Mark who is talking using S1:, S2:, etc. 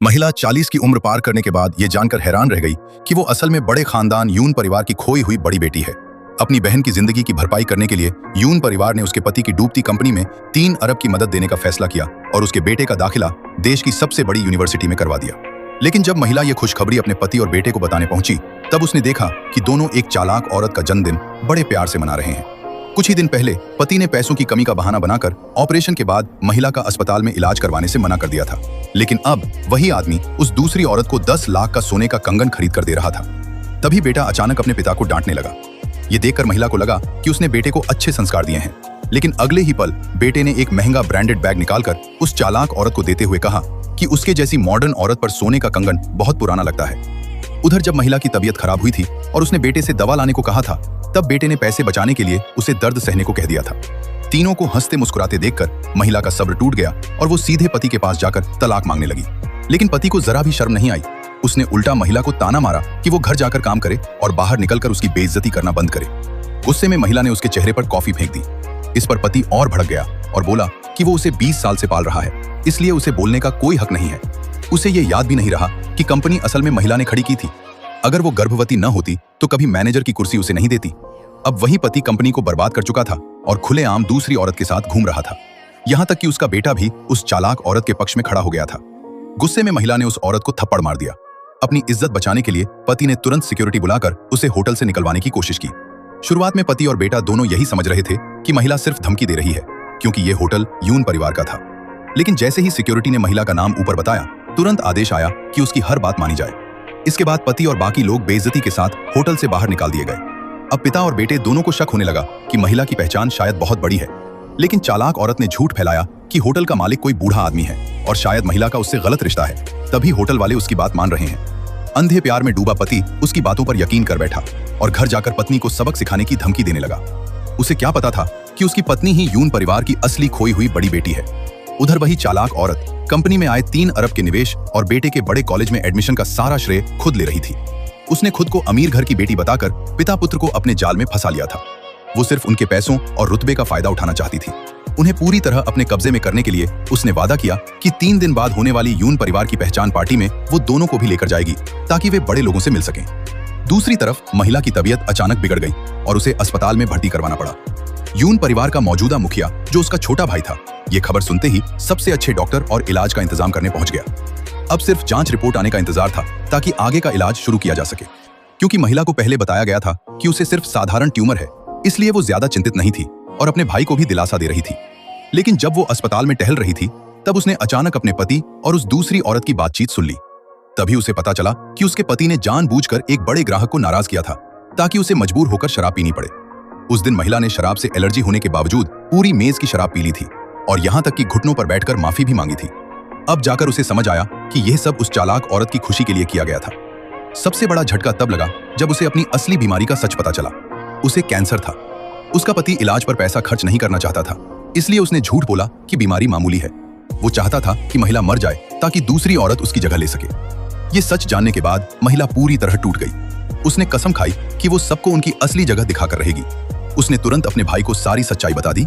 S1: महिला 40 की उम्र पार करने के बाद ये जानकर हैरान रह गई कि वो असल में बड़े खानदान यून परिवार की खोई हुई बड़ी बेटी है। अपनी बहन की जिंदगी की भरपाई करने के लिए यून परिवार ने उसके पति की डूबती कंपनी में 3 अरब की मदद देने का फैसला किया और उसके बेटे का दाखिला देश की सबसे बड़ी यूनिवर्सिटी में करवा दिया। लेकिन जब महिला ये खुशखबरी अपने पति और बेटे को बताने पहुंची, तब उसने देखा कि दोनों एक चालाक औरत का जन्मदिन बड़े प्यार से मना रहे हैं। कुछ ही दिन पहले पति ने पैसों की कमी का बहाना बनाकर ऑपरेशन के बाद महिला का अस्पताल में इलाज करवाने से मना कर दिया था। लेकिन अब वही आदमी उस दूसरी औरत को 10 लाख का सोने का कंगन खरीद कर दे रहा था। तभी बेटा अचानक अपने पिता को डांटने लगा। ये देखकर महिला को लगा कि उसने बेटे को अच्छे संस्कार दिए हैं। लेकिन अगले ही पल बेटे ने एक महंगा ब्रांडेड बैग निकालकर उस चालाक औरत को देते हुए कहा कि उसके जैसी मॉडर्न औरत पर सोने का कंगन बहुत पुराना लगता है। उधर जब महिला की तबीयत खराब हुई थी और उसने बेटे से दवा लाने को कहा था, तब बेटे ने पैसे बचाने के लिए उसे दर्द सहने को कह दिया था। तीनों को हंसते मुस्कुराते देखकर महिला का सब्र टूट गया और वो सीधे पति के पास जाकर तलाक मांगने लगी। लेकिन पति को जरा भी शर्म नहीं आई। उसने उल्टा महिला को ताना मारा कि वो घर जाकर काम करे और बाहर निकलकर उसकी बेइज्जती करना बंद करे। गुस्से में महिला ने उसके चेहरे पर कॉफी फेंक दी। इस पर पति और भड़क गया और बोला कि वो उसे 20 साल से पाल रहा है, इसलिए उसे बोलने का कोई हक नहीं है। उसे ये याद भी नहीं रहा कि कंपनी असल में महिला ने खड़ी की थी। अगर वो गर्भवती न होती तो कभी मैनेजर की कुर्सी उसे नहीं देती। अब वही पति कंपनी को बर्बाद कर चुका था और खुलेआम दूसरी औरत के साथ घूम रहा था। यहाँ तक कि उसका बेटा भी उस चालाक औरत के पक्ष में खड़ा हो गया था। गुस्से में महिला ने उस औरत को थप्पड़ मार दिया। अपनी इज्जत बचाने के लिए पति ने तुरंत सिक्योरिटी बुलाकर उसे होटल से निकलवाने की कोशिश की। शुरुआत में पति और बेटा दोनों यही समझ रहे थे कि महिला सिर्फ धमकी दे रही है, क्योंकि ये होटल यून परिवार का था। लेकिन जैसे ही सिक्योरिटी ने महिला का नाम ऊपर बताया, तुरंत आदेश आया कि उसकी हर बात मानी जाए। इसके बाद पति और बाकी लोग बेइज्जती के साथ होटल से बाहर निकाल दिए गए। अब पिता और बेटे दोनों को शक होने लगा कि महिला की पहचान शायद बहुत बड़ी है। लेकिन चालाक औरत ने झूठ फैलाया कि होटल का मालिक कोई बूढ़ा आदमी है और शायद महिला का उससे गलत रिश्ता है। तभी होटल वाले उसकी बात मान रहे हैं। अंधे प्यार में डूबा पति उसकी बातों पर यकीन कर बैठा और घर जाकर पत्नी को सबक सिखाने की धमकी देने लगा। उसे क्या पता था कि उसकी पत्नी ही यून परिवार की असली खोई हुई बड़ी बेटी है। उधर वही चालाक औरत कंपनी में आए 3 अरब के निवेश और बेटे के बड़े कॉलेज में एडमिशन का सारा श्रेय खुद ले रही थी। उसने खुद को अमीर घर की बेटी बताकर पिता पुत्र को अपने जाल में फंसा लिया था। वो सिर्फ उनके पैसों और रुतबे का फायदा उठाना चाहती थी। उन्हें पूरी तरह अपने कब्जे में करने के लिए उसने वादा किया कि 3 दिन बाद होने वाली यून परिवार की पहचान पार्टी में वो दोनों को भी लेकर जाएगी, ताकि वे बड़े लोगों से मिल सकें। दूसरी तरफ महिला की तबीयत अचानक बिगड़ गई और उसे अस्पताल में भर्ती करवाना पड़ा। यून परिवार का मौजूदा मुखिया, जो उसका छोटा भाई था, ये खबर सुनते ही सबसे अच्छे डॉक्टर और इलाज का इंतजाम करने पहुंच गया। अब सिर्फ जांच रिपोर्ट आने का इंतजार था ताकि आगे का इलाज शुरू किया जा सके। क्योंकि महिला को पहले बताया गया था कि उसे सिर्फ साधारण ट्यूमर है, इसलिए वो ज्यादा चिंतित नहीं थी और अपने भाई को भी दिलासा दे रही थी। लेकिन जब वो अस्पताल में टहल रही थी, तब उसने अचानक अपने पति और उस दूसरी औरत की बातचीत सुन ली। तभी उसे पता चला कि उसके पति ने जानबूझकर एक बड़े ग्राहक को नाराज किया था ताकि उसे मजबूर होकर शराब पीनी पड़े। उस दिन महिला ने शराब से एलर्जी होने के बावजूद पूरी मेज की शराब पी ली थी और यहाँ तक कि घुटनों पर बैठकर माफी भी मांगी थी। अब जाकर उसे समझ आया कि यह सब उस चालाक औरत की खुशी के लिए किया गया था। सबसे बड़ा झटका तब लगा जब उसे अपनी असली बीमारी का सच पता चला। उसे कैंसर था। उसका पति इलाज पर पैसा खर्च नहीं करना चाहता था, इसलिए उसने झूठ बोला कि बीमारी मामूली है। वो चाहता था कि महिला मर जाए ताकि दूसरी औरत उसकी जगह ले सके। ये सच जानने के बाद महिला पूरी तरह टूट गई। उसने कसम खाई कि वो सबको उनकी असली जगह दिखाकर रहेगी। उसने तुरंत अपने भाई को सारी सच्चाई बता दी